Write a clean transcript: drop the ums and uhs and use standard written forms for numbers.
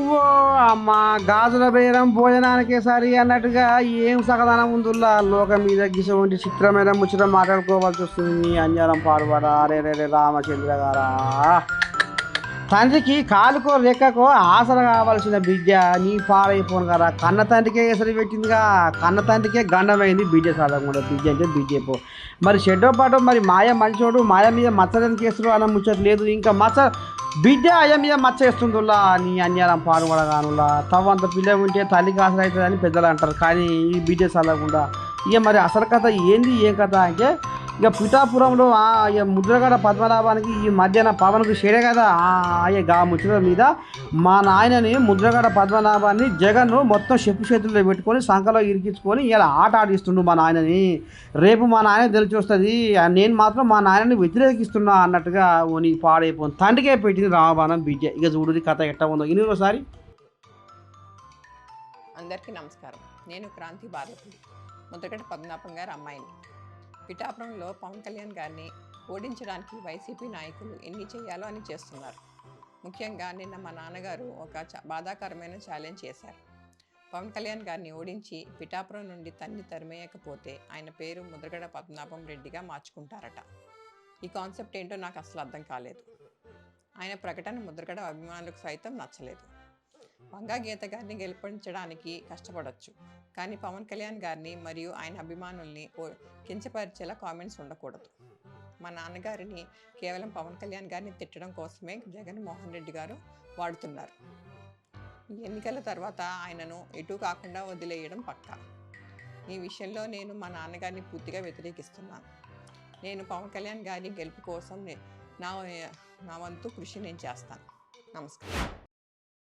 ఓ అమ్మ గాజుల బేరం భోజనానికే సరి అన్నట్టుగా ఏం సగదనం ఉందిలా లోకం మీద గిసవంటి చిత్రమైన ముచ్చట మాట్లాడుకోవాల్సి వస్తుంది నీ అంజనం పాడుబడా అరే రే రే రామచంద్ర గారా తండ్రికి కాలుకో రెక్కకో ఆసర కావాల్సిన బిడ్డ నీ పాడైపోను కదా కన్న తండ్రికే ఎసరు పెట్టిందిగా కన్న తండ్రికే గండమైంది బిడ్డ చదవకుండా బిడ్డ అంటే బిడ్డ పో మరి చెడ్డో పాటో మరి మాయ మంచోడు మాయ మీద మచ్చడానికి వేస్తారు అన్న ముచ్చట లేదు ఇంకా మచ్చ బిడ్డ అయ్య మీద మచ్చ వేస్తుందిలా నీ అన్యారం పాడుబడగానులా తవ్వంత పిల్ల ఉంటే తల్లికి ఆసర అవుతుందని పెద్దలు అంటారు కానీ ఈ బిడ్డ చదవకుండా ఇక మరి అసలు కథ ఏంది ఏం కథ అంటే ఇక పిఠాపురంలో ఇక ముద్రగడ పద్మనాభానికి ఈ మధ్యాహ్న పవన్కు షేడే కదా అయ్యే గా ముచ్చట మీద మా నాయనని ముద్రగడ పద్మనాభాన్ని జగన్ మొత్తం చెప్పు చేతుల్లో పెట్టుకొని సంఖలో ఇరికించుకొని ఇలా ఆట ఆడిస్తుండు మా నాయనని రేపు మా నాయన తెలిసి వస్తుంది నేను మాత్రం మా నాయనని వ్యతిరేకిస్తున్నా అన్నట్టుగా నీకు పాడైపోయింది తండ్రికే పెట్టింది రామబాణం బిడ్డ ఇక చూడు కథ ఎట్ట ఉందో ఇన్ని ఒకసారి. అందరికీ నమస్కారం. నేను క్రాంతి బాలపల్లి ముద్రగడ పద్మనాభం గారి అమ్మాయిని. పిఠాపురంలో పవన్ కళ్యాణ్ గారిని ఓడించడానికి వైసీపీ నాయకులు ఎన్ని చేయాలో అని చేస్తున్నారు. ముఖ్యంగా నిన్న మా నాన్నగారు ఒక బాధాకరమైన ఛాలెంజ్ చేశారు. పవన్ కళ్యాణ్ గారిని ఓడించి పిఠాపురం నుండి తరిమేయకపోతే ఆయన పేరు ముద్రగడ పద్మనాభం రెడ్డిగా మార్చుకుంటారట. ఈ కాన్సెప్ట్ ఏంటో నాకు అసలు అర్థం కాలేదు. ఆయన ప్రకటన ముద్రగడ అభిమానులకు సైతం నచ్చలేదు. వంగా గీత గారిని గెలిపించడానికి కష్టపడవచ్చు, కానీ పవన్ కళ్యాణ్ గారిని మరియు ఆయన అభిమానుల్ని కించపరిచేలా కామెంట్స్ ఉండకూడదు. మా నాన్నగారిని కేవలం పవన్ కళ్యాణ్ గారిని తిట్టడం కోసమే జగన్మోహన్ రెడ్డి గారు వాడుతున్నారు. ఈ ఎన్నికల తర్వాత ఆయనను ఎటు కాకుండా వదిలేయడం పక్కా. ఈ విషయంలో నేను మా నాన్నగారిని పూర్తిగా వ్యతిరేకిస్తున్నాను. నేను పవన్ కళ్యాణ్ గారి గెలుపు కోసం నా వంతు కృషి నేను చేస్తాను. నమస్కారం.